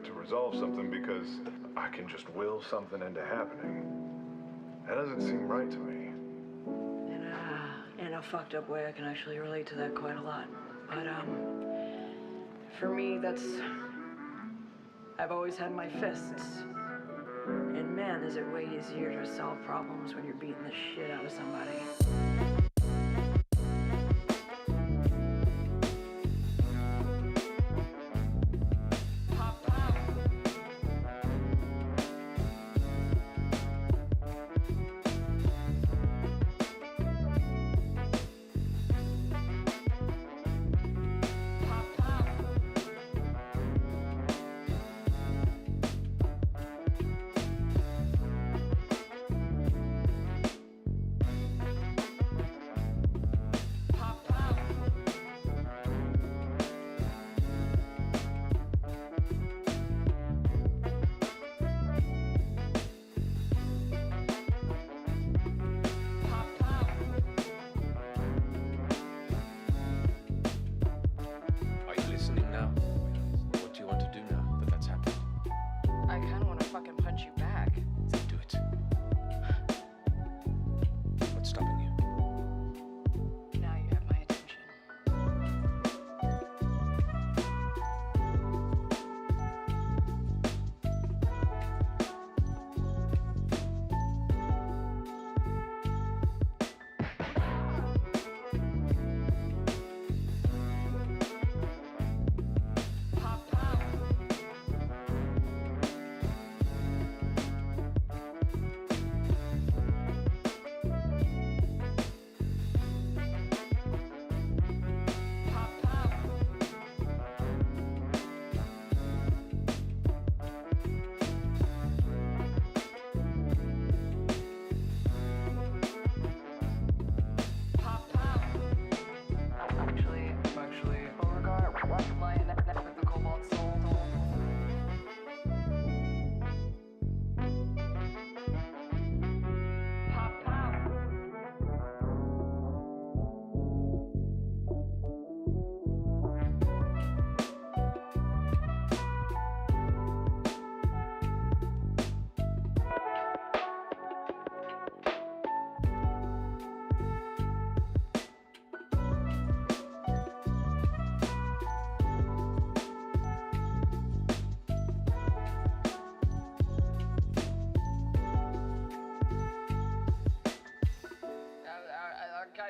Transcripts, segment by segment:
to resolve something because I can just will something into happening. That doesn't seem right to me. In a fucked up way, I can actually relate to that quite a lot. But, for me, I've always had my fists. And man, is it way easier to solve problems when you're beating the shit out of somebody.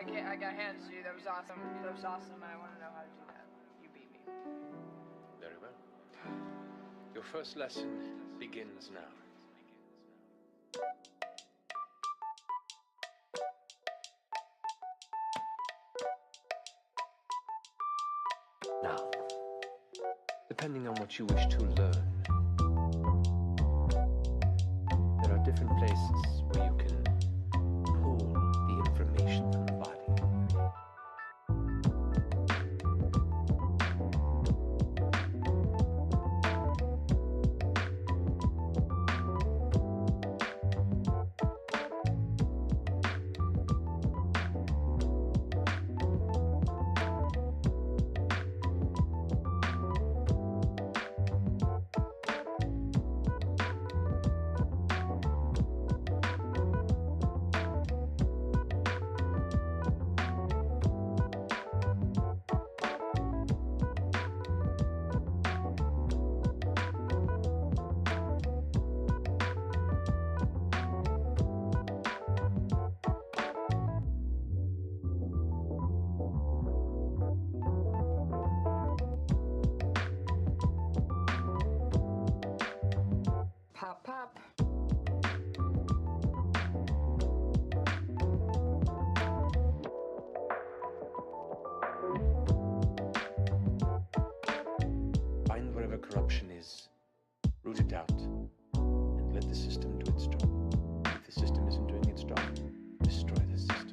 I got hands to you. That was awesome. That was awesome. I want to know how to do that. You beat me. Very well. Your first lesson begins now. Now, depending on what you wish to learn, there are different places where you can pull the information from the body. Pop, pop. Find wherever corruption is, root it out, and let the system do its job. If the system isn't doing its job, destroy the system.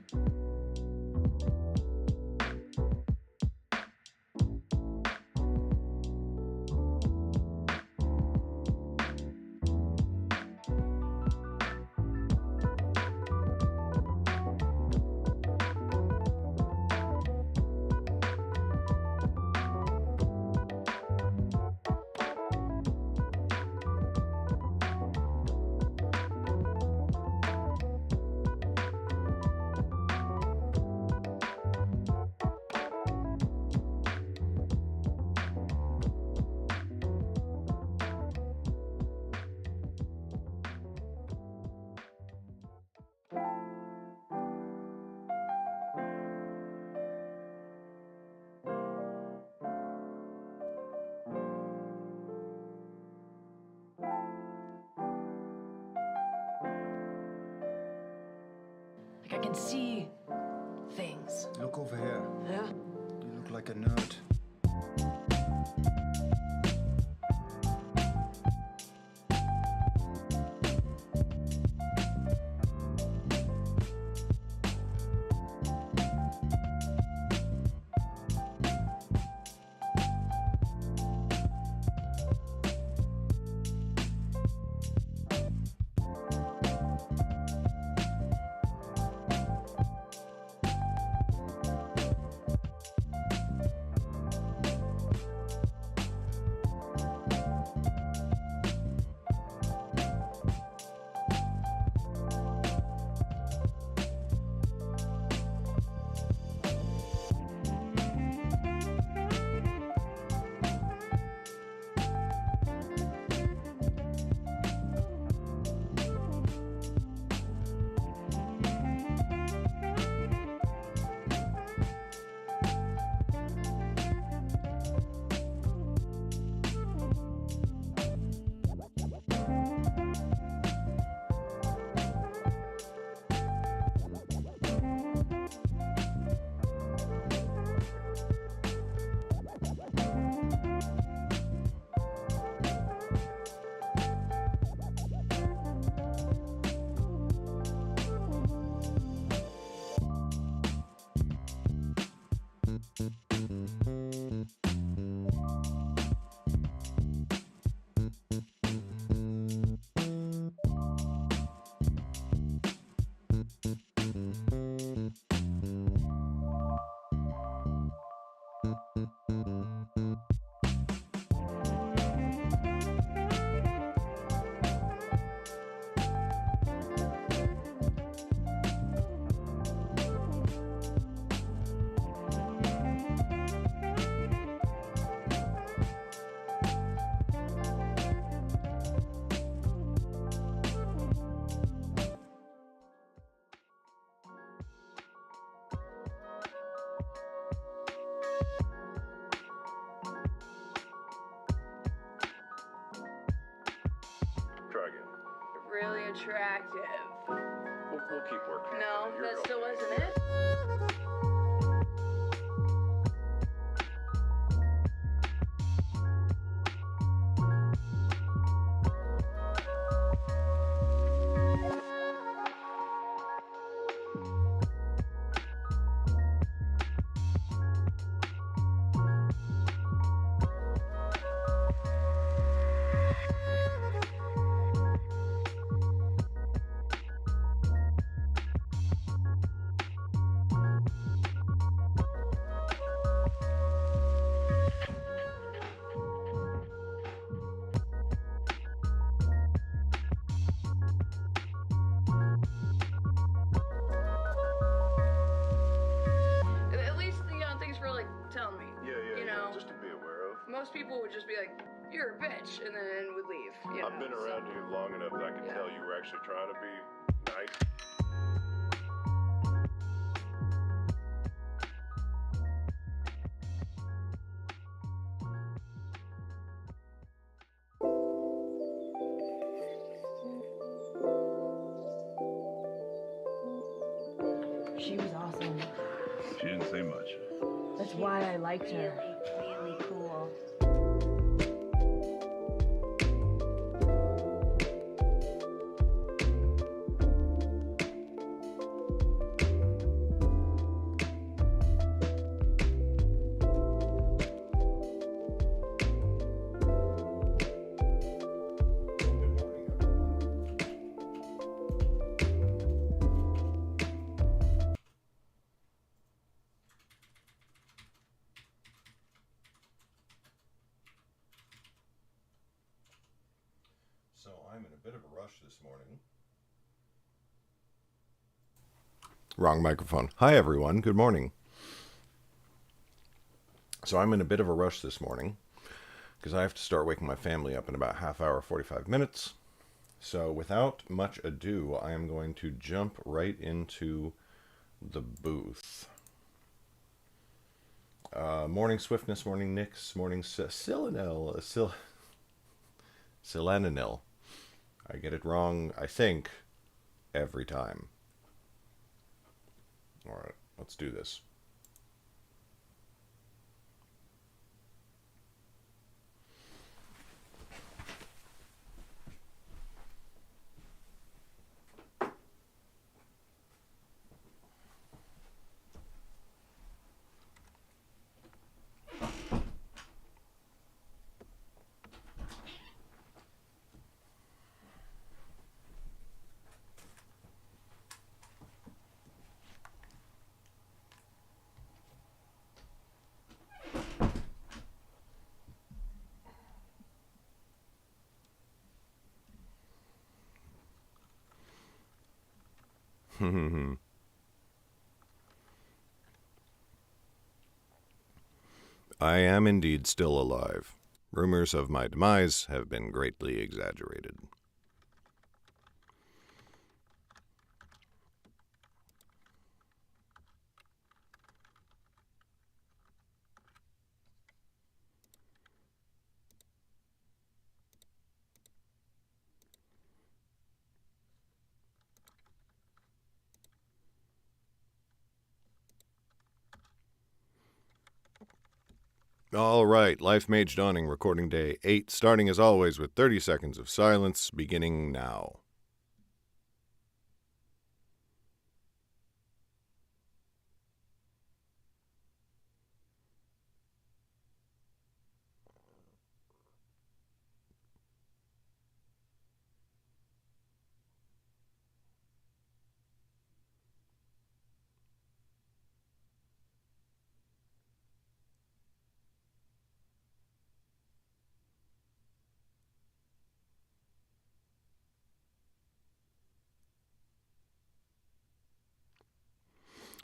can see things. Look over here. Yeah? You look like a nerd. Try again. Really attractive. We'll keep working. No, You're that still okay. wasn't it? At least, thanks for, telling me. Yeah, just to be aware of. Most people would just be like, you're a bitch, and then would leave. I've been around you long enough that I can tell you were actually trying to be nice. She was awesome. She didn't say much. That's why I liked her. Really cool. So I'm in a bit of a rush this morning. Wrong microphone. Hi, everyone. Good morning. So I'm in a bit of a rush this morning because I have to start waking my family up in about half hour, 45 minutes. So without much ado, I am going to jump right into the booth. Morning Swiftness, morning Nix, morning Silanil. I get it wrong, I think, every time. All right, let's do this. I am indeed still alive. Rumors of my demise have been greatly exaggerated. All right, Lifemage Dawning, recording day 8, starting as always with 30 seconds of silence, beginning now.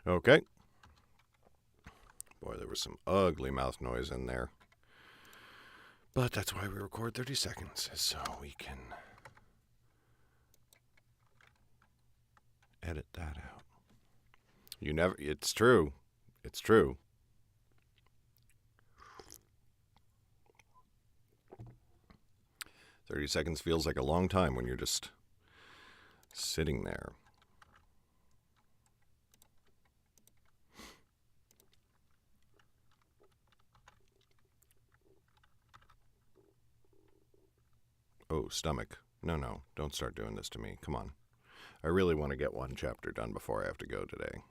Okay. Boy, there was some ugly mouth noise in there. But that's why we record 30 seconds, so we can edit that out. It's true. It's true. "30 seconds feels like a long time when you're just sitting there." Oh, stomach. No, don't start doing this to me. Come on. I really want to get one chapter done before I have to go today.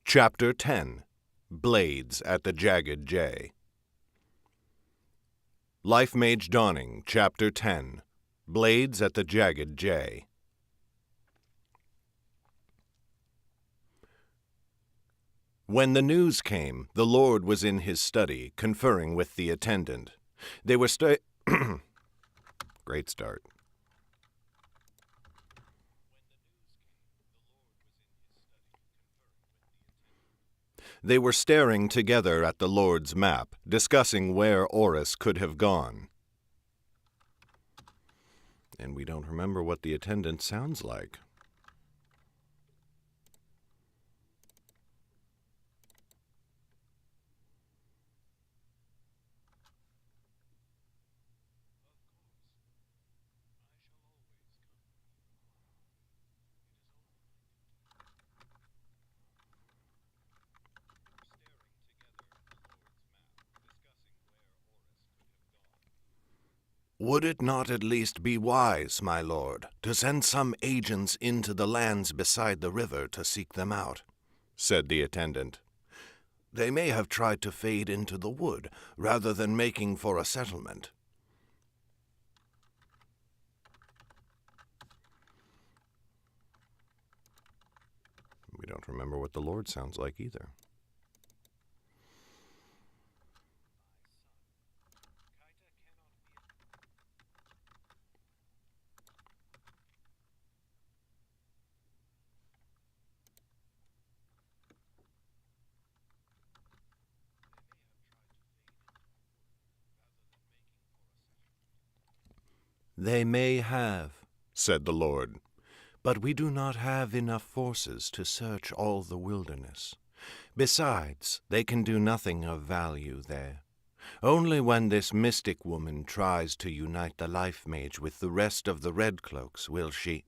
Chapter 10. Blades at the Jagged J. Lifemage Dawning, Chapter 10. Blades at the Jagged J. When the news came, the Lord was in his study, conferring with the attendant. They were Great start. They were staring together at the Lord's map, discussing where Oris could have gone. And we don't remember what the attendant sounds like. Would it not at least be wise, my lord, to send some agents into the lands beside the river to seek them out? Said the attendant. They may have tried to fade into the wood, rather than making for a settlement. We don't remember what the Lord sounds like either. They may have, said the Lord, but we do not have enough forces to search all the wilderness. Besides, they can do nothing of value there. Only when this mystic woman tries to unite the Lifemage with the rest of the Red Cloaks will she—"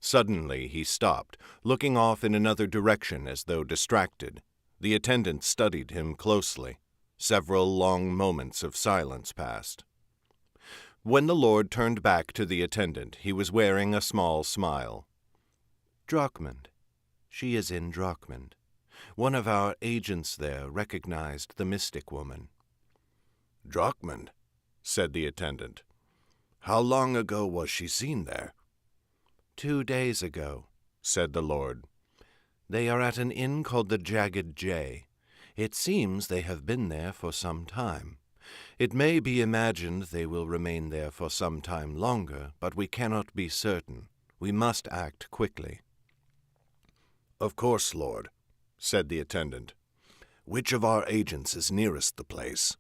Suddenly he stopped, looking off in another direction as though distracted. The attendant studied him closely. Several long moments of silence passed. When the Lord turned back to the attendant, he was wearing a small smile. "Drakmund. She is in Drakmund. One of our agents there recognized the mystic woman." "Drakmund," said the attendant. "How long ago was she seen there?" 2 days ago," said the Lord. "They are at an inn called the Jagged Jay. It seems they have been there for some time. It may be imagined they will remain there for some time longer, but we cannot be certain. We must act quickly." "Of course, Lord," said the attendant. "Which of our agents is nearest the place?"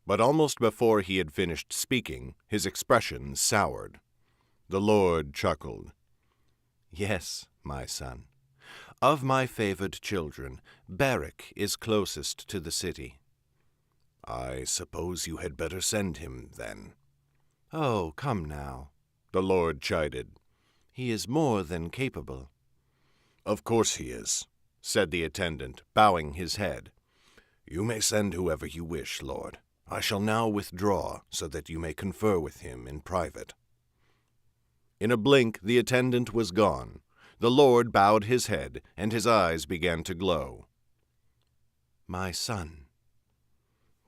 But almost before he had finished speaking, his expression soured. The Lord chuckled. "Yes, my son. Of my favored children, Beric is closest to the city." "I suppose you had better send him, then." "Oh, come now," the Lord chided. "He is more than capable." "Of course he is," said the attendant, bowing his head. "You may send whoever you wish, Lord. I shall now withdraw so that you may confer with him in private." In a blink, the attendant was gone. The Lord bowed his head, and his eyes began to glow. "My son."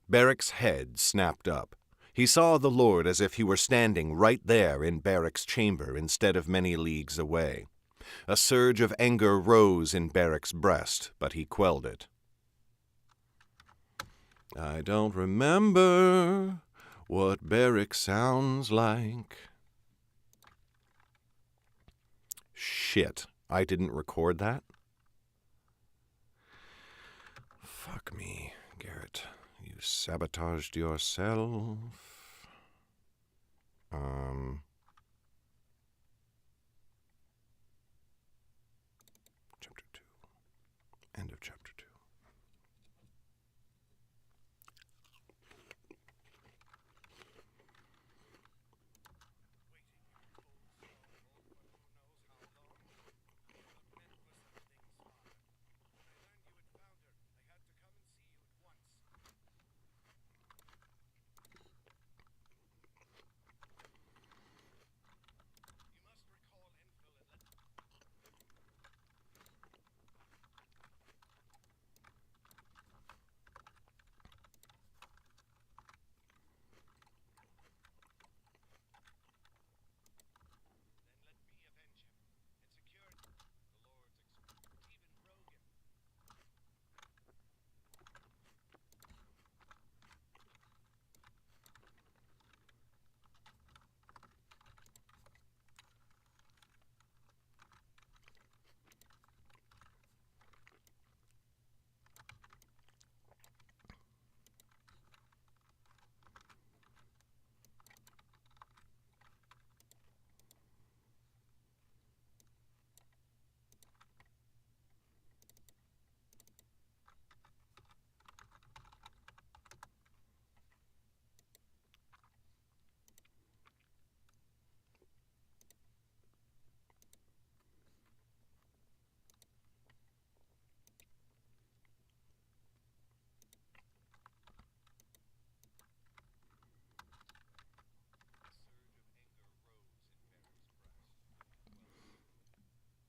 Beric's head snapped up. He saw the Lord as if he were standing right there in Beric's chamber instead of many leagues away. A surge of anger rose in Beric's breast, but he quelled it. "I don't remember what Beric sounds like." Shit, I didn't record that? Fuck me, Garrett. You sabotaged yourself. Chapter 2. End of chapter 2.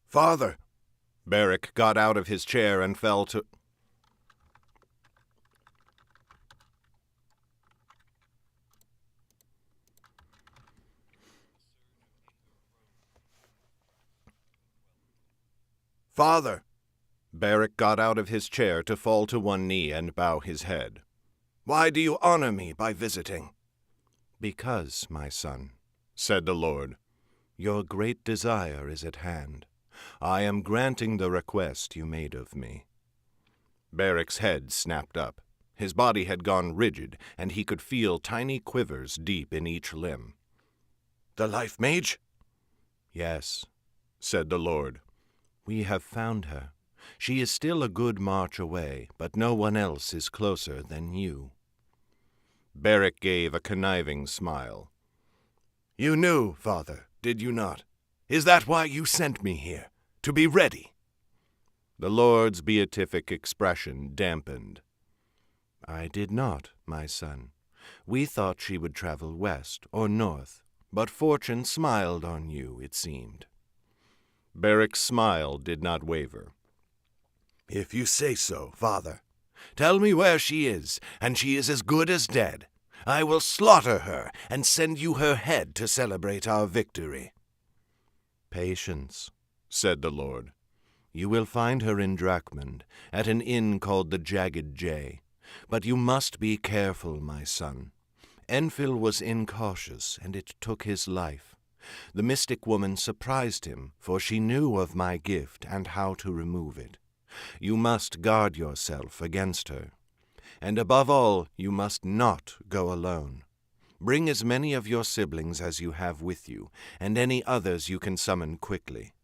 "Father!" Beric got out of his chair and fell to... "Father!" Beric got out of his chair to fall to one knee and bow his head. "Why do you honor me by visiting?" "Because, my son," said the Lord, "your great desire is at hand. I am granting the request you made of me." Beric's head snapped up. His body had gone rigid, and he could feel tiny quivers deep in each limb. "The Lifemage?" "Yes," said the Lord. "We have found her. She is still a good march away, but no one else is closer than you." Beric gave a conniving smile. "You knew, Father, did you not? Is that why you sent me here? To be ready?" The Lord's beatific expression dampened. "I did not, my son. We thought she would travel west or north, but fortune smiled on you, it seemed." Beric's smile did not waver. "If you say so, Father, tell me where she is, and she is as good as dead. I will slaughter her and send you her head to celebrate our victory." "Patience," said the Lord. "You will find her in Drachmund, at an inn called the Jagged Jay. But you must be careful, my son. Enfill was incautious, and it took his life. The mystic woman surprised him, for she knew of my gift and how to remove it. You must guard yourself against her. And above all, you must not go alone. Bring as many of your siblings as you have with you, and any others you can summon quickly."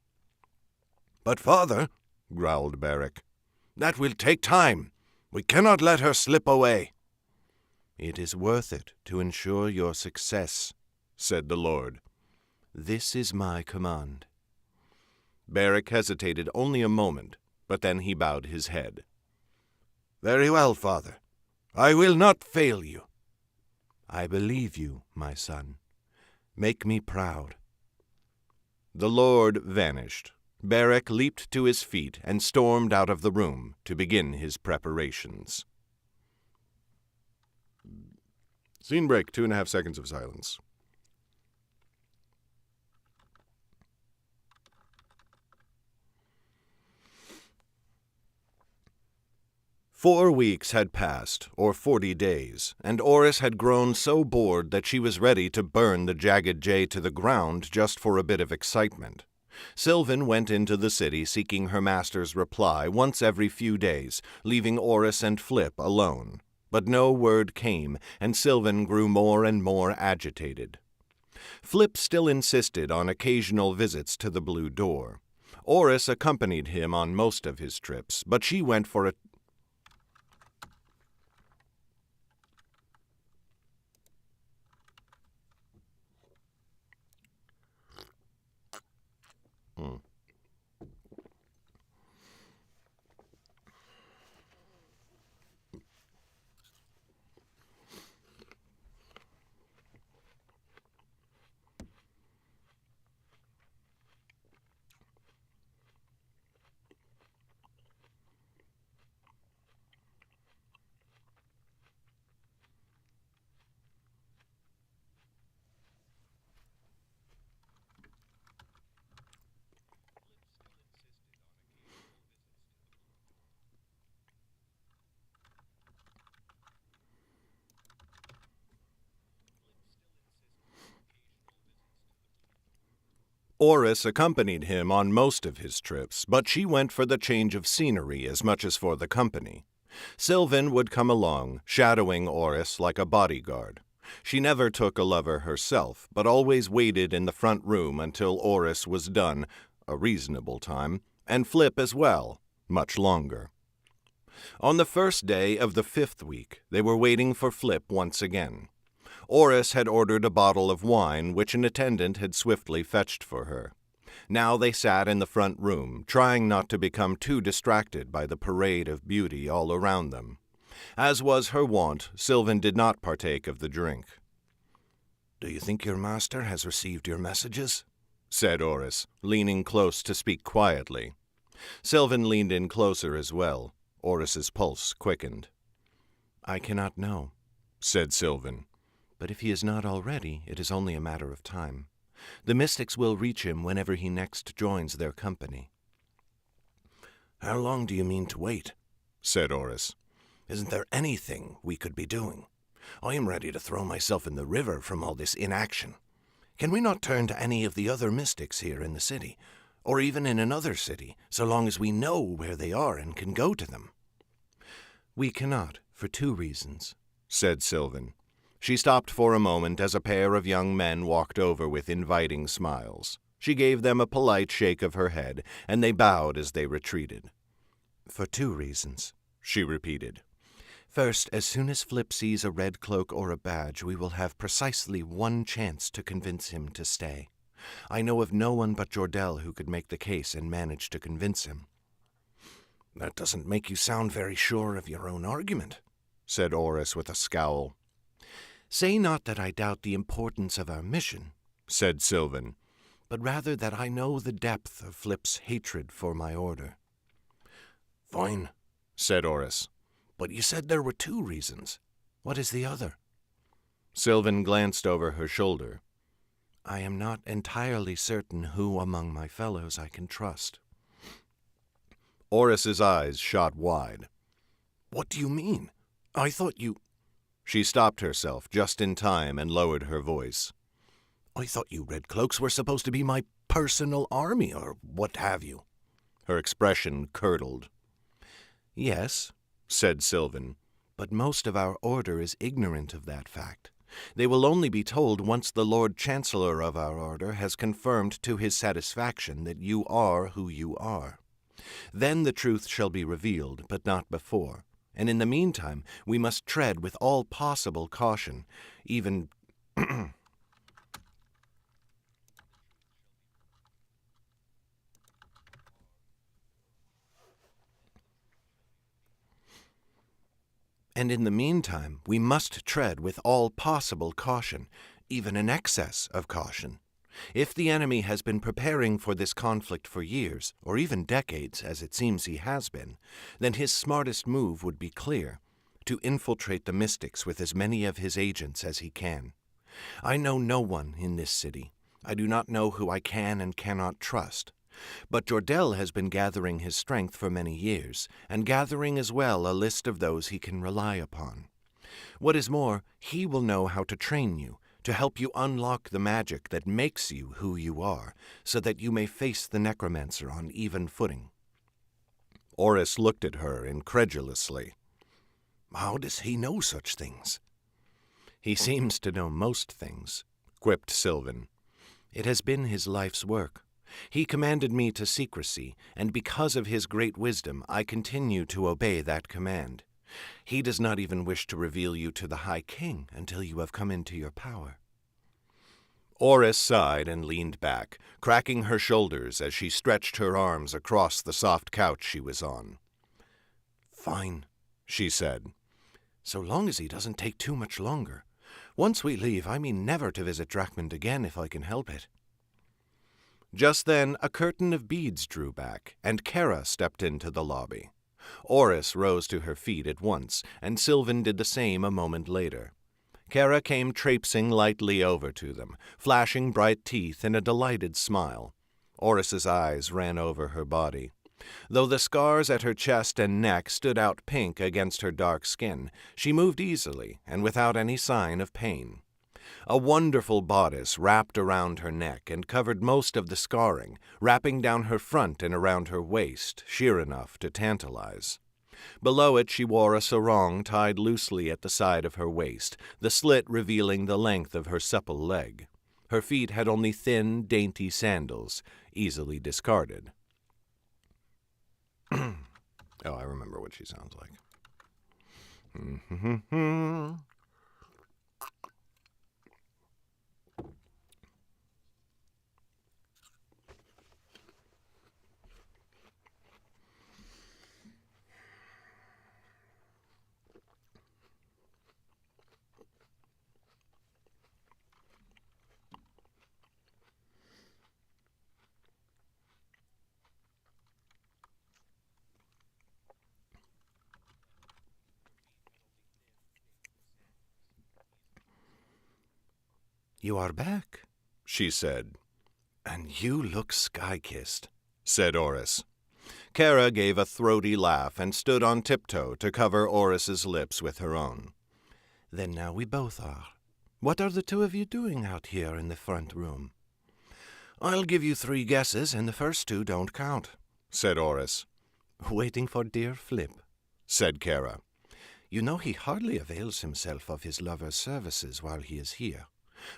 "But, Father," growled Beric, "that will take time. We cannot let her slip away." "It is worth it to ensure your success," said the Lord. "This is my command." Beric hesitated only a moment, but then he bowed his head. "Very well, Father. I will not fail you." "I believe you, my son. Make me proud." The Lord vanished. Beric leaped to his feet and stormed out of the room to begin his preparations. Scene break, 2.5 seconds of silence. "4 weeks had passed, or 40 days, and Oris had grown so bored that she was ready to burn the Jagged Jay to the ground just for a bit of excitement. Sylvan went into the city seeking her master's reply once every few days, leaving Oris and Flip alone. But no word came, and Sylvan grew more and more agitated. Flip still insisted on occasional visits to the Blue Door. Oris accompanied him on most of his trips, but she went for a Oris accompanied him on most of his trips, but she went for the change of scenery as much as for the company. Sylvan would come along, shadowing Oris like a bodyguard. She never took a lover herself, but always waited in the front room until Oris was done, a reasonable time, and Flip as well, much longer. On the first day of the 5th week, they were waiting for Flip once again. Oris had ordered a bottle of wine, which an attendant had swiftly fetched for her. Now they sat in the front room, trying not to become too distracted by the parade of beauty all around them. As was her wont, Sylvan did not partake of the drink. "Do you think your master has received your messages?" said Oris, leaning close to speak quietly. Sylvan leaned in closer as well. Oris's pulse quickened. "I cannot know," said Sylvan. "But if he is not already, it is only a matter of time. The mystics will reach him whenever he next joins their company." "How long do you mean to wait?" said Oris. "Isn't there anything we could be doing? I am ready to throw myself in the river from all this inaction. Can we not turn to any of the other mystics here in the city, or even in another city, so long as we know where they are and can go to them?" "We cannot, for 2 reasons," said Sylvan. She stopped for a moment as a pair of young men walked over with inviting smiles. She gave them a polite shake of her head, and they bowed as they retreated. "For 2 reasons," she repeated. First, as soon as Flip sees a red cloak or a badge, we will have precisely one chance to convince him to stay. I know of no one but Jordell who could make the case and manage to convince him." "That doesn't make you sound very sure of your own argument," said Oris with a scowl. "Say not that I doubt the importance of our mission," said Sylvan, "but rather that I know the depth of Flip's hatred for my order." "Fine," said Oris. "But you said there were 2 reasons. What is the other?" Sylvan glanced over her shoulder. "I am not entirely certain who among my fellows I can trust." Oris's eyes shot wide. "What do you mean? I thought you—" She stopped herself just in time and lowered her voice. "I thought you Red Cloaks were supposed to be my personal army, or what have you." Her expression curdled. "Yes," said Sylvan, "but most of our order is ignorant of that fact. They will only be told once the Lord Chancellor of our order has confirmed to his satisfaction that you are who you are. Then the truth shall be revealed, but not before, and in the meantime we must tread with all possible caution, even And in the meantime, we must tread with all possible caution, even an excess of caution. If the enemy has been preparing for this conflict for years, or even decades, as it seems he has been, then his smartest move would be clear, to infiltrate the mystics with as many of his agents as he can. I know no one in this city. I do not know who I can and cannot trust. But Jordell has been gathering his strength for many years, and gathering as well a list of those he can rely upon. What is more, he will know how to train you, to help you unlock the magic that makes you who you are, so that you may face the necromancer on even footing." Oris looked at her incredulously. "How does he know such things?" "He seems to know most things," quipped Sylvan. "It has been his life's work. He commanded me to secrecy, and because of his great wisdom I continue to obey that command. He does not even wish to reveal you to the High King until you have come into your power." Oris sighed and leaned back, cracking her shoulders as she stretched her arms across the soft couch she was on. "Fine," she said. "So long as he doesn't take too much longer. Once we leave, I mean never to visit Drachmund again if I can help it." Just then a curtain of beads drew back, and Kara stepped into the lobby. Oris rose to her feet at once, and Sylvan did the same a moment later. Kara came traipsing lightly over to them, flashing bright teeth and a delighted smile. Oris's eyes ran over her body. Though the scars at her chest and neck stood out pink against her dark skin, she moved easily and without any sign of pain. A wonderful bodice wrapped around her neck and covered most of the scarring, wrapping down her front and around her waist, sheer enough to tantalize. Below it she wore a sarong tied loosely at the side of her waist, the slit revealing the length of her supple leg. Her feet had only thin, dainty sandals, easily discarded. Oh, I remember what she sounds like. "You are back," she said. "And you look sky-kissed," said Oris. Kara gave a throaty laugh and stood on tiptoe to cover Oris's lips with her own. "Then now we both are. What are the 2 of you doing out here in the front room?" "I'll give you 3 guesses, and the first 2 don't count," said Oris. "Waiting for dear Flip," said Kara. "You know he hardly avails himself of his lover's services while he is here.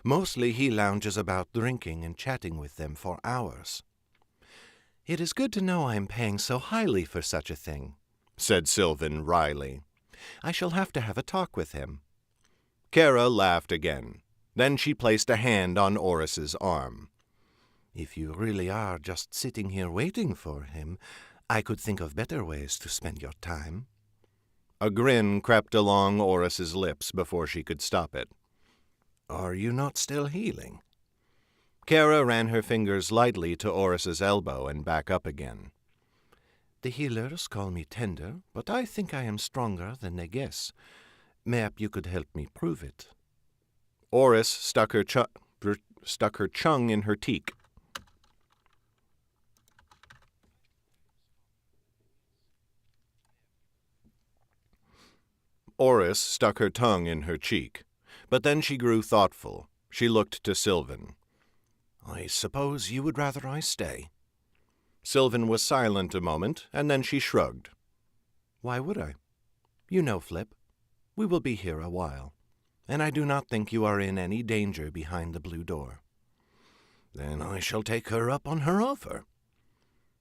Mostly he lounges about drinking and chatting with them for hours." "It is good to know I am paying so highly for such a thing," said Sylvan wryly. I shall have to have a talk with him." Kara laughed again. Then she placed a hand on Oris's arm. "If you really are just sitting here waiting for him, I could think of better ways to spend your time." A grin crept along Oris's lips before she could stop it. "Are you not still healing?" Kara ran her fingers lightly to Oris's elbow and back up again. "The healers call me tender, but I think I am stronger than they guess. Mayhap you could help me prove it." Oris stuck her tongue in her cheek. Oris stuck her tongue in her cheek, but then she grew thoughtful. She looked to Sylvan. "I suppose you would rather I stay?" Sylvan was silent a moment, and then she shrugged. "Why would I? You know, Flip, we will be here a while, and I do not think you are in any danger behind the blue door." "Then I shall take her up on her offer."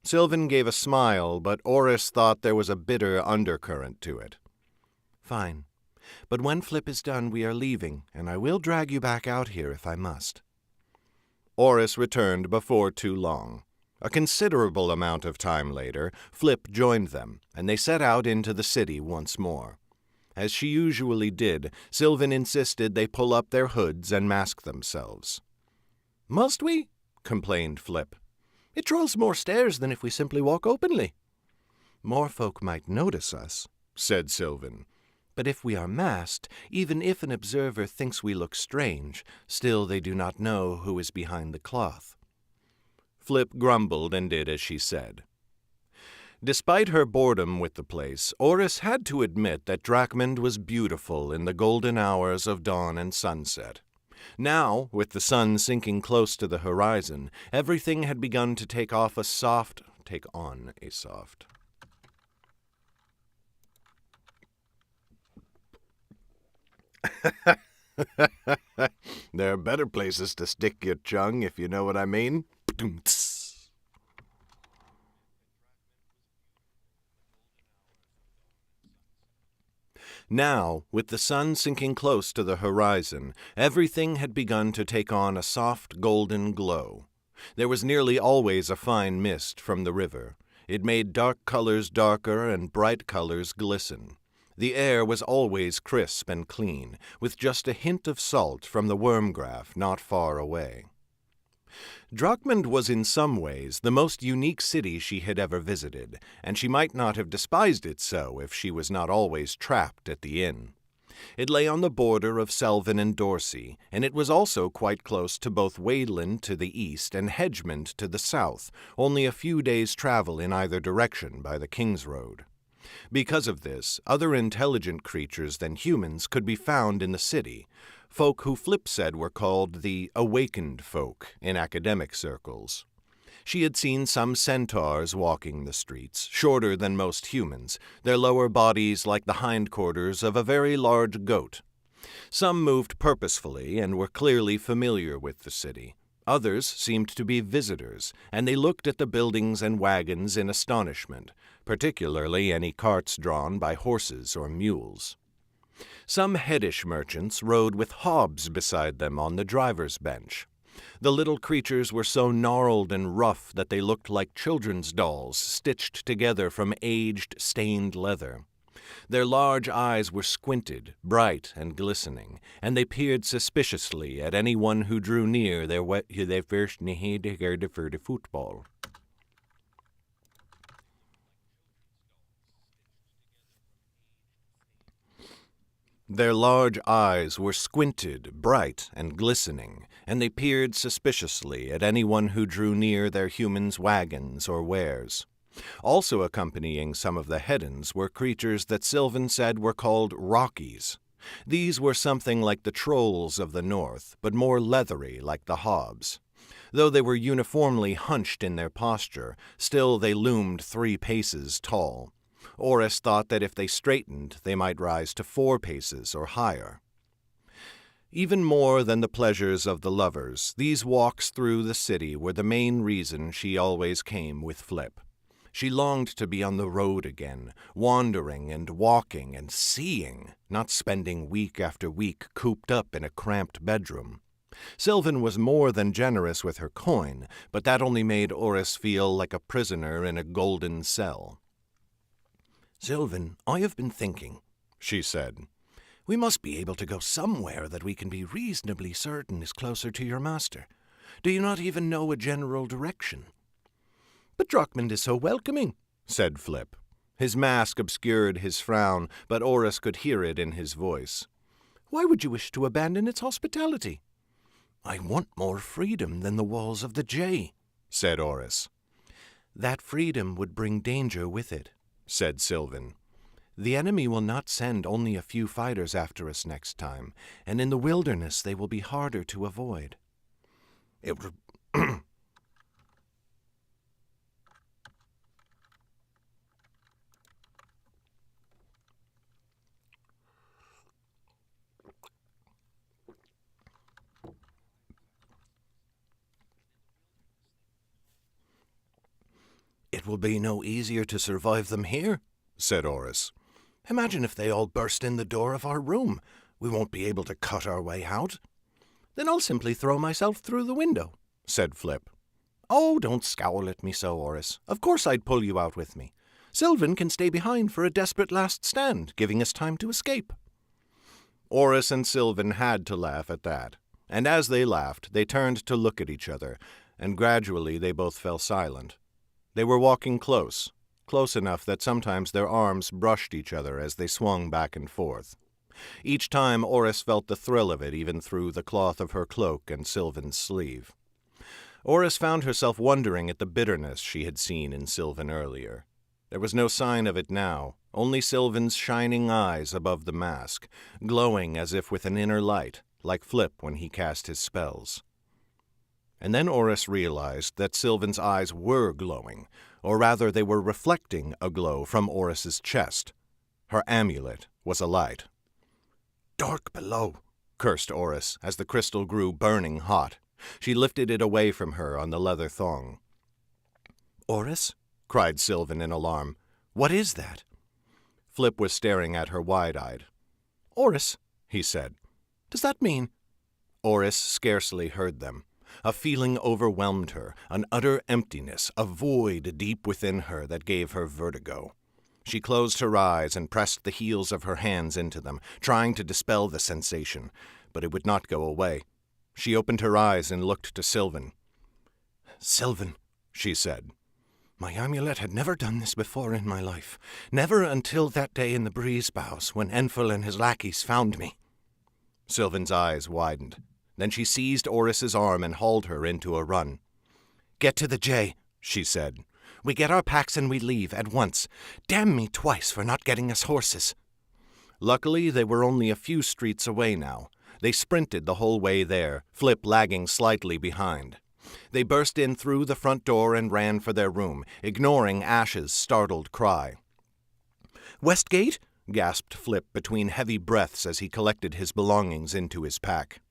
Sylvan gave a smile, but Oris thought there was a bitter undercurrent to it. "Fine. But when Flip is done, we are leaving, and I will drag you back out here if I must." Oris returned before too long. A considerable amount of time later, Flip joined them, and they set out into the city once more. As she usually did, Sylvan insisted they pull up their hoods and mask themselves. "Must we?" complained Flip. "It draws more stares than if we simply walk openly." "More folk might notice us," said Sylvan. "But if we are masked, even if an observer thinks we look strange, still they do not know who is behind the cloth." Flip grumbled and did as she said. Despite her boredom with the place, Oris had to admit that Drakmund was beautiful in the golden hours of dawn and sunset. Now, with the sun sinking close to the horizon, everything had begun to take on a soft. There are better places to stick your tongue, if you know what I mean. Now, with the sun sinking close to the horizon, everything had begun to take on a soft golden glow. There was nearly always a fine mist from the river. It made dark colors darker and bright colors glisten. The air was always crisp and clean, with just a hint of salt from the wormgrass not far away. Drakmund was in some ways the most unique city she had ever visited, and she might not have despised it so if she was not always trapped at the inn. It lay on the border of Selvan and Dorsey, and it was also quite close to both Wayland to the east and Hedgemond to the south, only a few days' travel in either direction by the King's Road. Because of this, other intelligent creatures than humans could be found in the city, folk who Flip said were called the awakened folk in academic circles. She had seen some centaurs walking the streets, shorter than most humans, their lower bodies like the hindquarters of a very large goat. Some moved purposefully and were clearly familiar with the city. Others seemed to be visitors, and they looked at the buildings and wagons in astonishment, particularly any carts drawn by horses or mules. Some headish merchants rode with hobs beside them on the driver's bench. The little creatures were so gnarled and rough that they looked like children's dolls stitched together from aged, stained leather. Their large eyes were squinted, bright and glistening, and they peered suspiciously at anyone who drew near their first for the football. Their large eyes were squinted, bright and glistening, and they peered suspiciously at anyone who drew near their humans' wagons or wares. Also accompanying some of the heddens were creatures that Sylvan said were called Rockies. These were something like the trolls of the north, but more leathery like the hobs. Though they were uniformly hunched in their posture, still they loomed 3 paces tall. Oris thought that if they straightened, they might rise to 4 paces or higher. Even more than the pleasures of the lovers, these walks through the city were the main reason she always came with Flip. She longed to be on the road again, wandering and walking and seeing, not spending week after week cooped up in a cramped bedroom. Sylvan was more than generous with her coin, but that only made Oris feel like a prisoner in a golden cell. "Sylvan, I have been thinking," she said. "We must be able to go somewhere that we can be reasonably certain is closer to your master. Do you not even know a general direction?" "But Drakmund is so welcoming," said Flip. His mask obscured his frown, but Oris could hear it in his voice. "Why would you wish to abandon its hospitality?" "I want more freedom than the walls of the Jay," said Oris. "That freedom would bring danger with it," said Sylvan. "The enemy will not send only a few fighters after us next time, and in the wilderness they will be harder to avoid." It It will be no easier to survive them here," said Oris. "Imagine if they all burst in the door of our room. We won't be able to cut our way out." "Then I'll simply throw myself through the window," said Flip. "Oh, don't scowl at me so, Oris. Of course I'd pull you out with me. Sylvan can stay behind for a desperate last stand, giving us time to escape." Oris and Sylvan had to laugh at that, and as they laughed, they turned to look at each other, and gradually they both fell silent. They were walking close enough that sometimes their arms brushed each other as they swung back and forth. Each time Oris felt the thrill of it even through the cloth of her cloak and Sylvan's sleeve. Oris found herself wondering at the bitterness she had seen in Sylvan earlier. There was no sign of it now, only Sylvan's shining eyes above the mask, glowing as if with an inner light, like Flip when he cast his spells. And then Oris realized that Sylvan's eyes were glowing, or rather they were reflecting a glow from Oris's chest. Her amulet was alight. "Dark below," cursed Oris as the crystal grew burning hot. She lifted it away from her on the leather thong. "Oris?" cried Sylvan in alarm. "What is that?" Flip was staring at her wide-eyed. "Oris," he said. "Does that mean—" Oris scarcely heard them. A feeling overwhelmed her, an utter emptiness, a void deep within her that gave her vertigo. She closed her eyes and pressed the heels of her hands into them, trying to dispel the sensation, but it would not go away. She opened her eyes and looked to Sylvan. "Sylvan," she said. "My amulet had never done this before in my life, never until that day in the breeze boughs when Enfil and his lackeys found me." Sylvan's eyes widened. Then she seized Oris's arm and hauled her into a run. "Get to the J," she said. "We get our packs and we leave at once. Damn me twice for not getting us horses." Luckily, they were only a few streets away now. They sprinted the whole way there, Flip lagging slightly behind. They burst in through the front door and ran for their room, ignoring Ash's startled cry. "Westgate?" gasped Flip between heavy breaths as he collected his belongings into his pack.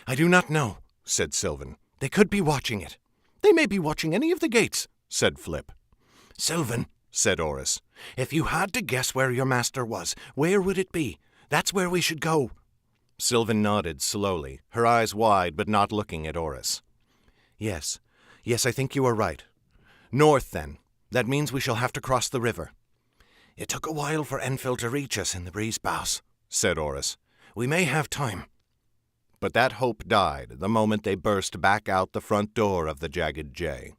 "I do not know," said Sylvan. "They could be watching it." "They may be watching any of the gates," said Flip. "Sylvan," said Oris, "if you had to guess where your master was, where would it be? That's where we should go." Sylvan nodded slowly, her eyes wide but not looking at Oris. Yes, I think you are right. North, then. That means we shall have to cross the river." "It took a while for Enfil to reach us in the breeze boughs," said Oris. "We may have time." But that hope died the moment they burst back out the front door of the Jagged J.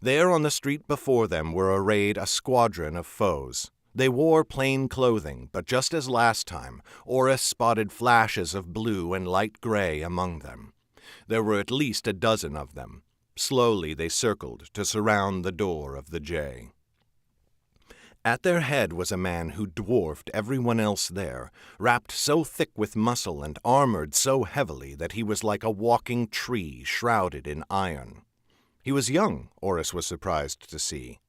There on the street before them were arrayed a squadron of foes. They wore plain clothing, but just as last time, Oris spotted flashes of blue and light gray among them. There were at least a dozen of them. Slowly they circled to surround the door of the J. At their head was a man who dwarfed everyone else there, wrapped so thick with muscle and armored so heavily that he was like a walking tree shrouded in iron. He was young, Oris was surprised to see.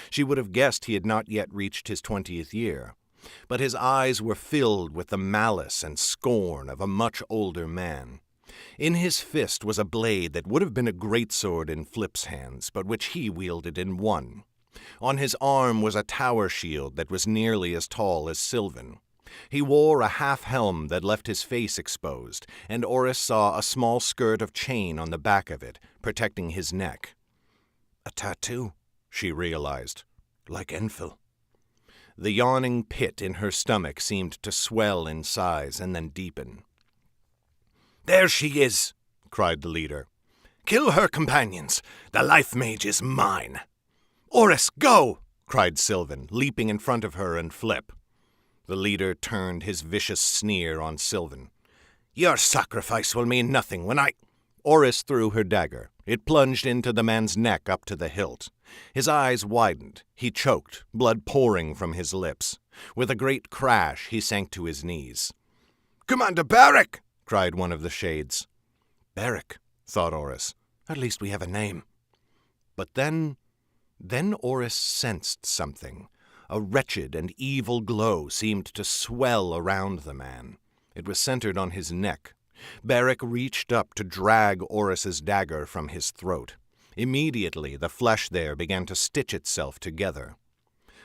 She would have guessed he had not yet reached his 20th year. But his eyes were filled with the malice and scorn of a much older man. In his fist was a blade that would have been a greatsword in Flip's hands, but which he wielded in one. On his arm was a tower shield that was nearly as tall as Sylvan. He wore a half-helm that left his face exposed, and Oris saw a small skirt of chain on the back of it, protecting his neck. A tattoo, she realized, like Enfill. The yawning pit in her stomach seemed to swell in size and then deepen. "There she is!" cried the leader. "Kill her companions! The Lifemage is mine!" "Oris, go!" cried Sylvan, leaping in front of her and Flip. The leader turned his vicious sneer on Sylvan. "Your sacrifice will mean nothing when I—" Oris threw her dagger. It plunged into the man's neck up to the hilt. His eyes widened. He choked, blood pouring from his lips. With a great crash, he sank to his knees. "Commander Barrick!" cried one of the shades. Barrick, thought Oris. At least we have a name. But then Oris sensed something. A wretched and evil glow seemed to swell around the man. It was centered on his neck. Barrick reached up to drag Oris's dagger from his throat. Immediately, the flesh there began to stitch itself together.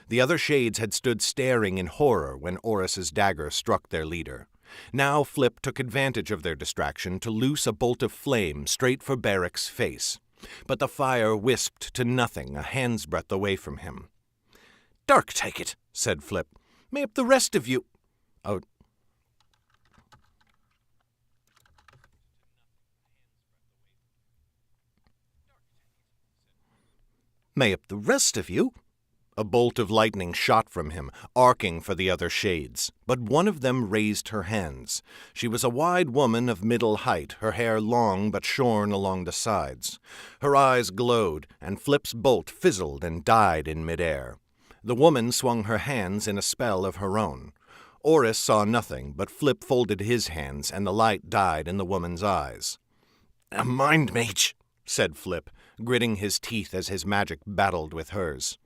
The other shades had stood staring in horror when Oris's dagger struck their leader. Now Flip took advantage of their distraction to loose a bolt of flame straight for Barrick's face. But the fire wisped to nothing a hand's breadth away from him. "Dark take it," said Flip. "May up the rest of you—" Oh. "May up the rest of you—" A bolt of lightning shot from him, arcing for the other shades, but one of them raised her hands. She was a wide woman of middle height, her hair long but shorn along the sides. Her eyes glowed, and Flip's bolt fizzled and died in midair. The woman swung her hands in a spell of her own. Oris saw nothing, but Flip folded his hands, and the light died in the woman's eyes. "A mind mage," said Flip, gritting his teeth as his magic battled with hers.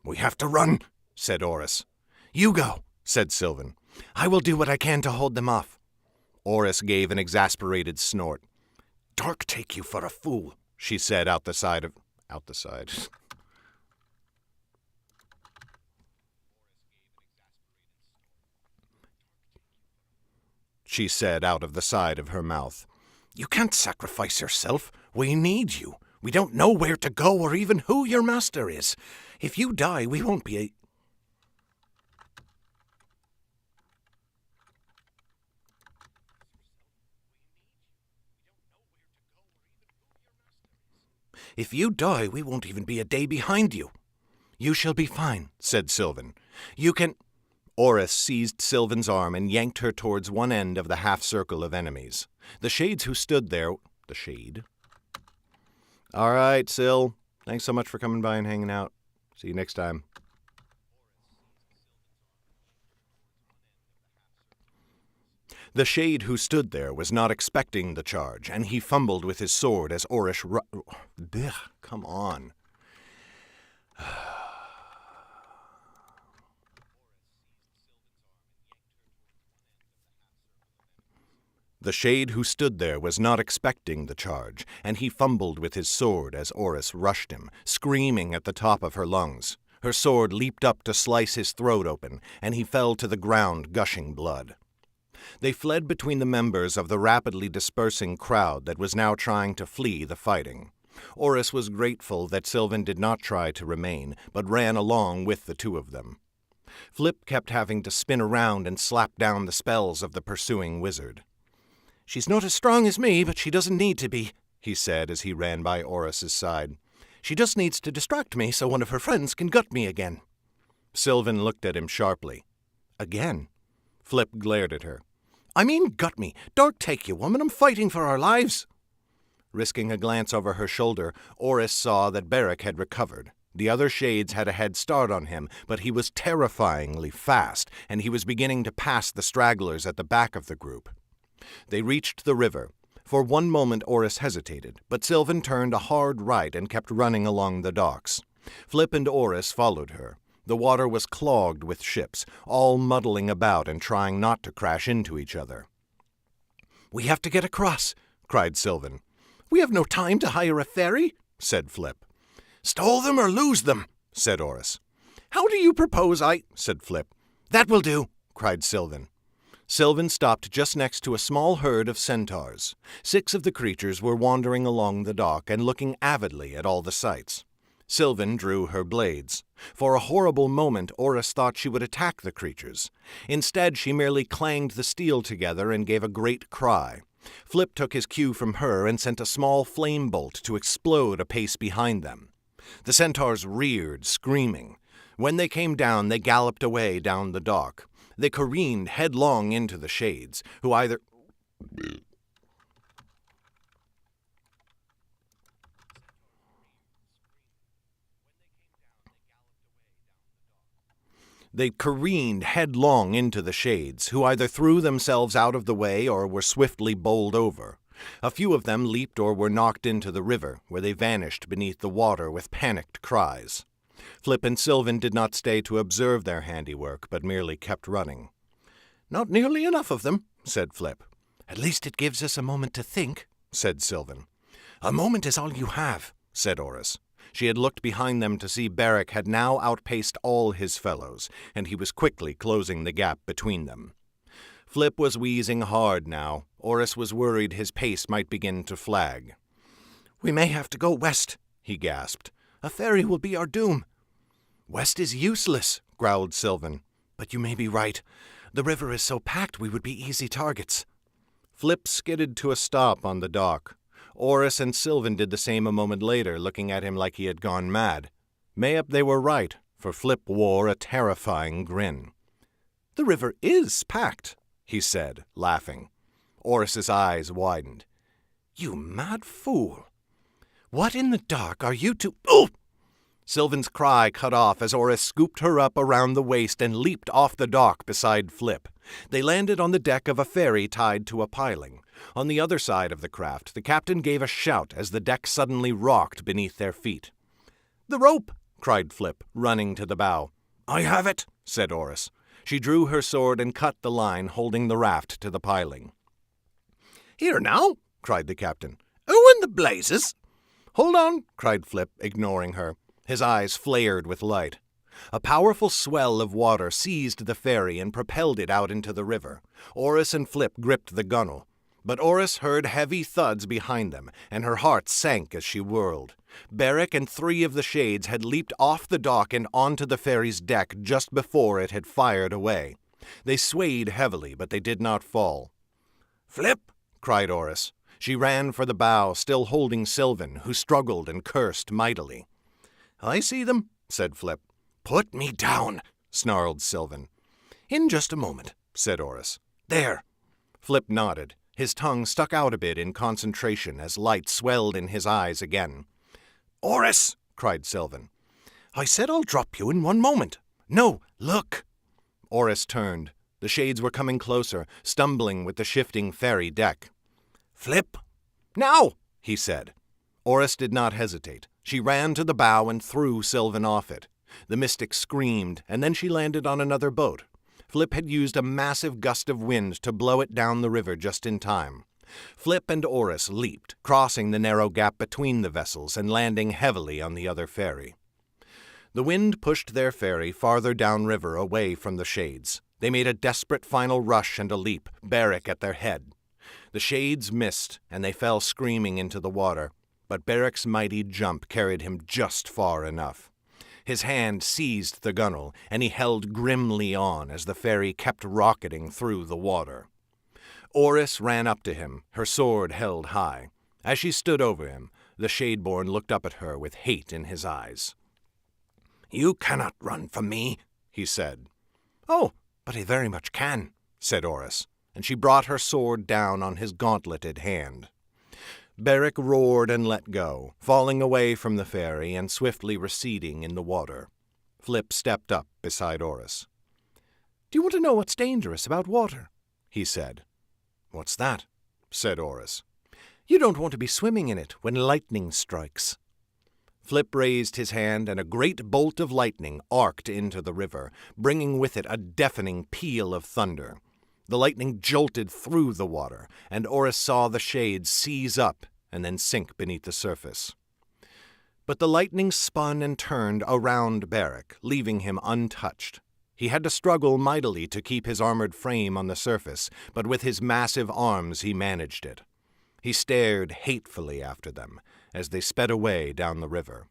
"We have to run," said Oris. "You go," said Sylvan. "I will do what I can to hold them off." Oris gave an exasperated snort. "Dark take you for a fool," she said out the side. She said out of the side of her mouth. "You can't sacrifice yourself. We need you. We don't know where to go or even who your master is. If you die, we won't be If you die, we won't even be a day behind you." "You shall be fine," said Sylvan. "You can—" Oris seized Sylvan's arm and yanked her towards one end of the half-circle of enemies. The shades who stood there— The shade? "All right, Syl. Thanks so much for coming by and hanging out. See you next time." The shade who stood there was not expecting the charge, and he fumbled with his sword as Oris come on. The shade who stood there was not expecting the charge, and he fumbled with his sword as Oris rushed him, screaming at the top of her lungs. Her sword leaped up to slice his throat open, and he fell to the ground, gushing blood. They fled between the members of the rapidly dispersing crowd that was now trying to flee the fighting. Oris was grateful that Sylvan did not try to remain, but ran along with the two of them. Flip kept having to spin around and slap down the spells of the pursuing wizard. "She's not as strong as me, but she doesn't need to be," he said as he ran by Oris's side. "She just needs to distract me so one of her friends can gut me again." Sylvan looked at him sharply. "Again?" Flip glared at her. "I mean gut me. Dark take you, woman. I'm fighting for our lives." Risking a glance over her shoulder, Oris saw that Barrick had recovered. The other shades had a head start on him, but he was terrifyingly fast, and he was beginning to pass the stragglers at the back of the group. They reached the river. For one moment Oris hesitated, but Sylvan turned a hard right and kept running along the docks. Flip and Oris followed her. The water was clogged with ships, all muddling about and trying not to crash into each other. "We have to get across," cried Sylvan. "We have no time to hire a ferry," said Flip. "Stole them or lose them," said Oris. "How do you propose I—" said Flip. "That will do," cried Sylvan. Sylvan stopped just next to a small herd of centaurs. 6 of the creatures were wandering along the dock and looking avidly at all the sights. Sylvan drew her blades. For a horrible moment, Oris thought she would attack the creatures. Instead, she merely clanged the steel together and gave a great cry. Flip took his cue from her and sent a small flame bolt to explode a pace behind them. The centaurs reared, screaming. When they came down, they galloped away down the dock. They careened headlong into the shades, who either... They careened headlong into the shades, who either threw themselves out of the way or were swiftly bowled over. A few of them leaped or were knocked into the river, where they vanished beneath the water with panicked cries. Flip and Sylvan did not stay to observe their handiwork, but merely kept running. "Not nearly enough of them," said Flip. "At least it gives us a moment to think," said Sylvan. "A moment is all you have," said Oris. She had looked behind them to see Beric had now outpaced all his fellows, and he was quickly closing the gap between them. Flip was wheezing hard now. Oris was worried his pace might begin to flag. "We may have to go west," he gasped. "A ferry will be our doom." "West is useless," growled Sylvan. "But you may be right. The river is so packed we would be easy targets." Flip skidded to a stop on the dock. Oris and Sylvan did the same a moment later, looking at him like he had gone mad. Mayhap they were right, for Flip wore a terrifying grin. "The river is packed," he said, laughing. Oris's eyes widened. "You mad fool! What in the dark are you two— Oh!" Sylvan's cry cut off as Oris scooped her up around the waist and leaped off the dock beside Flip. They landed on the deck of a ferry tied to a piling. On the other side of the craft, the captain gave a shout as the deck suddenly rocked beneath their feet. "The rope!" cried Flip, running to the bow. "I have it," said Oris. She drew her sword and cut the line holding the raft to the piling. "Here now!" cried the captain. "Who in the blazes?" "Hold on!" cried Flip, ignoring her. His eyes flared with light. A powerful swell of water seized the ferry and propelled it out into the river. Oris and Flip gripped the gunwale. But Oris heard heavy thuds behind them, and her heart sank as she whirled. Beric and 3 of the shades had leaped off the dock and onto the ferry's deck just before it had fired away. They swayed heavily, but they did not fall. "Flip!" cried Oris. She ran for the bow, still holding Sylvan, who struggled and cursed mightily. "I see them," said Flip. "Put me down," snarled Sylvan. "In just a moment," said Oris. "There." Flip nodded. His tongue stuck out a bit in concentration as light swelled in his eyes again. "Oris!" cried Sylvan. "I said I'll drop you in 1 moment. No, look!" Oris turned. The shades were coming closer, stumbling with the shifting ferry deck. "Flip!" "Now!" he said. Oris did not hesitate. She ran to the bow and threw Sylvan off it. The mystic screamed, and then she landed on another boat. Flip had used a massive gust of wind to blow it down the river just in time. Flip and Oris leaped, crossing the narrow gap between the vessels and landing heavily on the other ferry. The wind pushed their ferry farther downriver away from the shades. They made a desperate final rush and a leap, Beric at their head. The shades missed, and they fell screaming into the water, but Beric's mighty jump carried him just far enough. His hand seized the gunwale, and he held grimly on as the ferry kept rocketing through the water. Oris ran up to him, her sword held high. As she stood over him, the Shadeborn looked up at her with hate in his eyes. "You cannot run from me," he said. "Oh, but I very much can," said Oris, and she brought her sword down on his gauntleted hand. Beric roared and let go, falling away from the ferry and swiftly receding in the water. Flip stepped up beside Oris. "Do you want to know what's dangerous about water?" he said. "What's that?" said Oris. "You don't want to be swimming in it when lightning strikes." Flip raised his hand, and a great bolt of lightning arced into the river, bringing with it a deafening peal of thunder. The lightning jolted through the water, and Oris saw the shades seize up and then sink beneath the surface. But the lightning spun and turned around Barrack, leaving him untouched. He had to struggle mightily to keep his armored frame on the surface, but with his massive arms he managed it. He stared hatefully after them as they sped away down the river.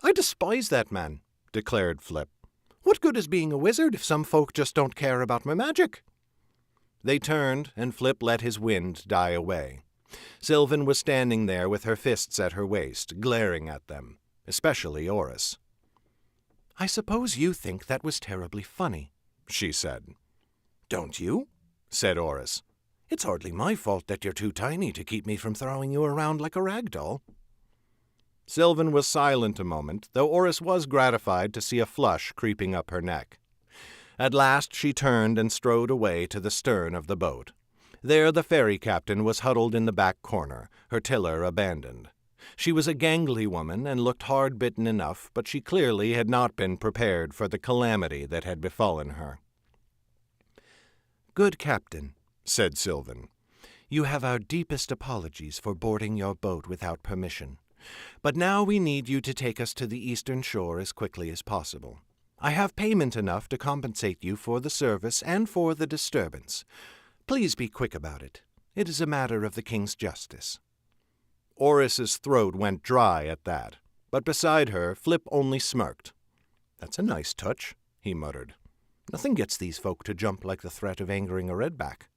"I despise that man," declared Flip. "What good is being a wizard if some folk just don't care about my magic?" They turned, and Flip let his wind die away. Sylvan was standing there with her fists at her waist, glaring at them, especially Oris. "I suppose you think that was terribly funny," she said. "Don't you?" said Oris. "It's hardly my fault that you're too tiny to keep me from throwing you around like a rag doll." Sylvan was silent a moment, though Oris was gratified to see a flush creeping up her neck. At last she turned and strode away to the stern of the boat. There the ferry captain was huddled in the back corner, her tiller abandoned. She was a gangly woman and looked hard-bitten enough, but she clearly had not been prepared for the calamity that had befallen her. "Good captain," said Sylvan, "you have our deepest apologies for boarding your boat without permission. But now we need you to take us to the eastern shore as quickly as possible. I have payment enough to compensate you for the service and for the disturbance. Please be quick about it. It is a matter of the king's justice." Oris's throat went dry at that, but beside her Flip only smirked. "That's a nice touch," he muttered. "Nothing gets these folk to jump like the threat of angering a redback."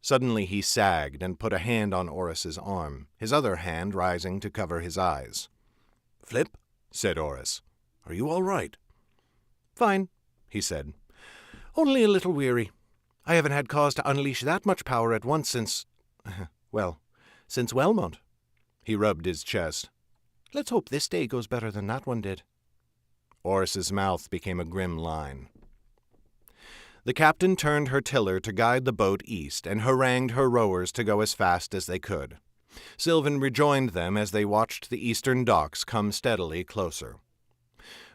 Suddenly he sagged and put a hand on Oris's arm, his other hand rising to cover his eyes. "Flip," said Oris, "are you all right?" "Fine," he said. "Only a little weary. I haven't had cause to unleash that much power at once since Wellmont." He rubbed his chest. "Let's hope this day goes better than that one did." Oris's mouth became a grim line. The captain turned her tiller to guide the boat east and harangued her rowers to go as fast as they could. Sylvan rejoined them as they watched the eastern docks come steadily closer.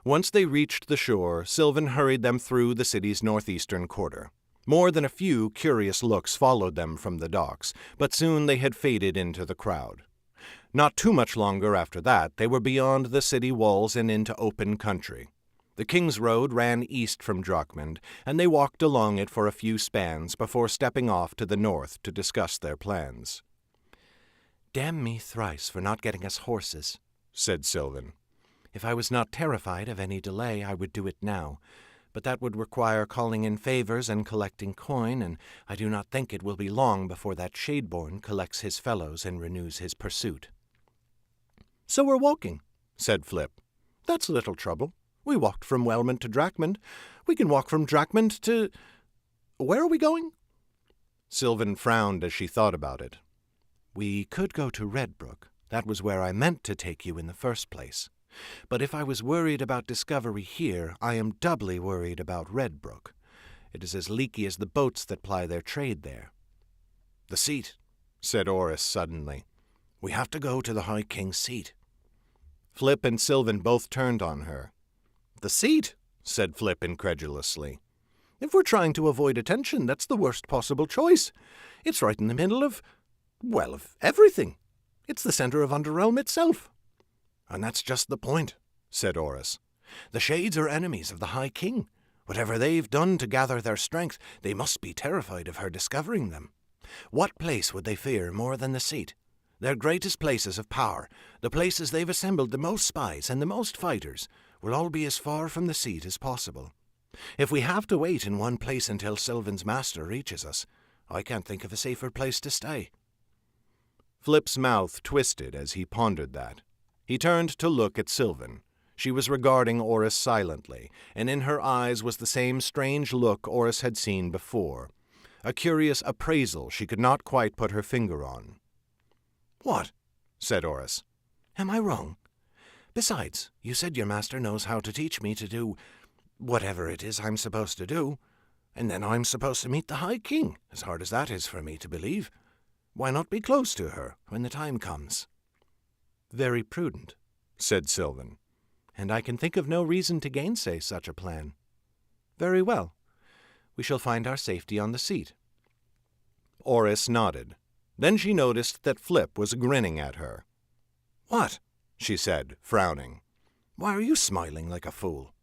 Once they reached the shore, Sylvan hurried them through the city's northeastern quarter. More than a few curious looks followed them from the docks, but soon they had faded into the crowd. Not too much longer after that, they were beyond the city walls and into open country. The King's Road ran east from Drakmund, and they walked along it for a few spans before stepping off to the north to discuss their plans. "Damn me thrice for not getting us horses," said Sylvan. "If I was not terrified of any delay, I would do it now. But that would require calling in favors and collecting coin, and I do not think it will be long before that Shadeborn collects his fellows and renews his pursuit." "So we're walking," said Flip. "That's little trouble. We walked from Wellmont to Drakmund. We can walk from Drakmund to... Where are we going?" Sylvan frowned as she thought about it. "We could go to Redbrook. That was where I meant to take you in the first place. But if I was worried about discovery here, I am doubly worried about Redbrook. It is as leaky as the boats that ply their trade there." "The seat," said Oris suddenly. "We have to go to the High King's seat." Flip and Sylvan both turned on her. "The seat?" said Flip incredulously. "If we're trying to avoid attention, that's the worst possible choice. It's right in the middle of everything. It's the center of Underrealm itself." "And that's just the point," said Oris. "The Shades are enemies of the High King. Whatever they've done to gather their strength, they must be terrified of her discovering them. What place would they fear more than the seat? Their greatest places of power, the places they've assembled the most spies and the most fighters, will all be as far from the seat as possible. If we have to wait in one place until Sylvan's master reaches us, I can't think of a safer place to stay." Flip's mouth twisted as he pondered that. He turned to look at Sylvan. She was regarding Oris silently, and in her eyes was the same strange look Oris had seen before, a curious appraisal she could not quite put her finger on. "What?" said Oris. "Am I wrong? Besides, you said your master knows how to teach me to do whatever it is I'm supposed to do, and then I'm supposed to meet the High King, as hard as that is for me to believe. Why not be close to her when the time comes?" "Very prudent," said Sylvan, "and I can think of no reason to gainsay such a plan. Very well. We shall find our safety on the seat." Oris nodded. Then she noticed that Flip was grinning at her. "What?" she said, frowning. "Why are you smiling like a fool?"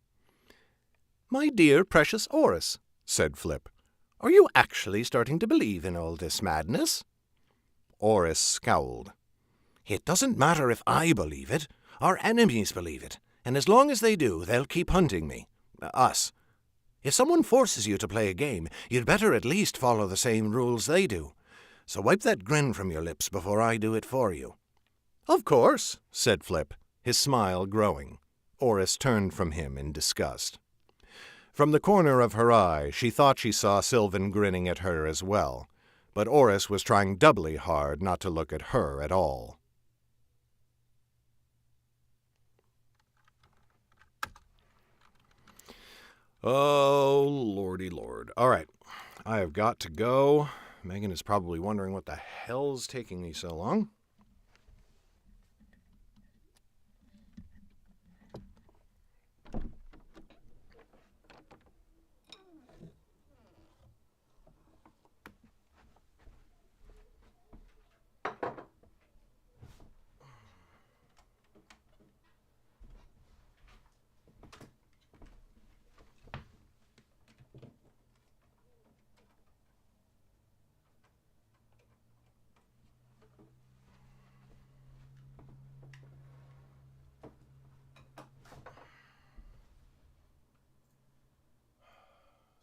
"My dear precious Oris," said Flip, "are you actually starting to believe in all this madness?" Oris scowled. "It doesn't matter if I believe it. Our enemies believe it, and as long as they do, they'll keep hunting me. Us. If someone forces you to play a game, you'd better at least follow the same rules they do. So wipe that grin from your lips before I do it for you." "Of course," said Flip, his smile growing. Oris turned from him in disgust. From the corner of her eye, she thought she saw Sylvan grinning at her as well, but Oris was trying doubly hard not to look at her at all. Oh, lordy lord. All right, I have got to go. Megan is probably wondering what the hell's taking me so long.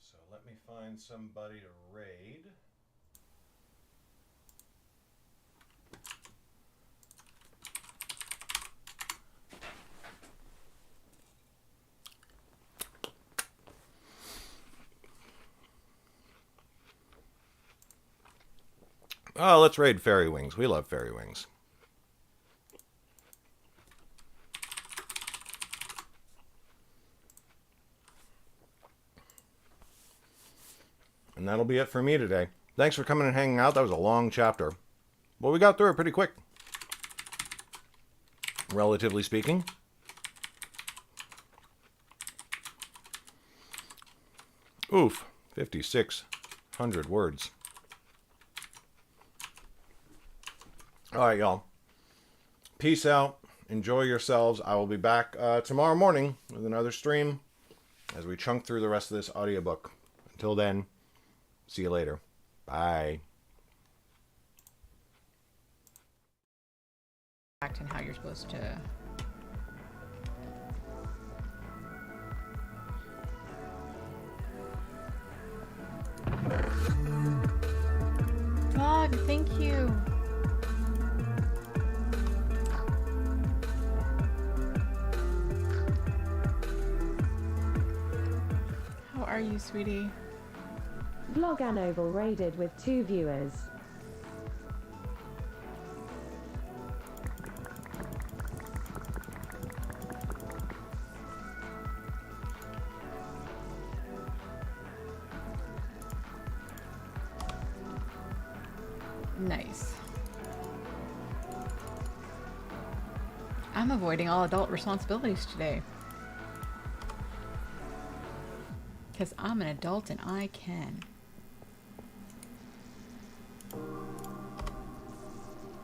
So let me find somebody to raid. Oh, let's raid Fairy Wings. We love Fairy Wings. And that'll be it for me today. Thanks for coming and hanging out. That was a long chapter. Well, we got through it pretty quick, relatively speaking. Oof, 5,600 words. All right, y'all. Peace out. Enjoy yourselves. I will be back tomorrow morning with another stream as we chunk through the rest of this audiobook. Until then, see you later. Bye. And how you're supposed to... Vlog, thank you. How are you, sweetie? VlogaNovel raided with 2 viewers. Nice. I'm avoiding all adult responsibilities today. Because I'm an adult and I can.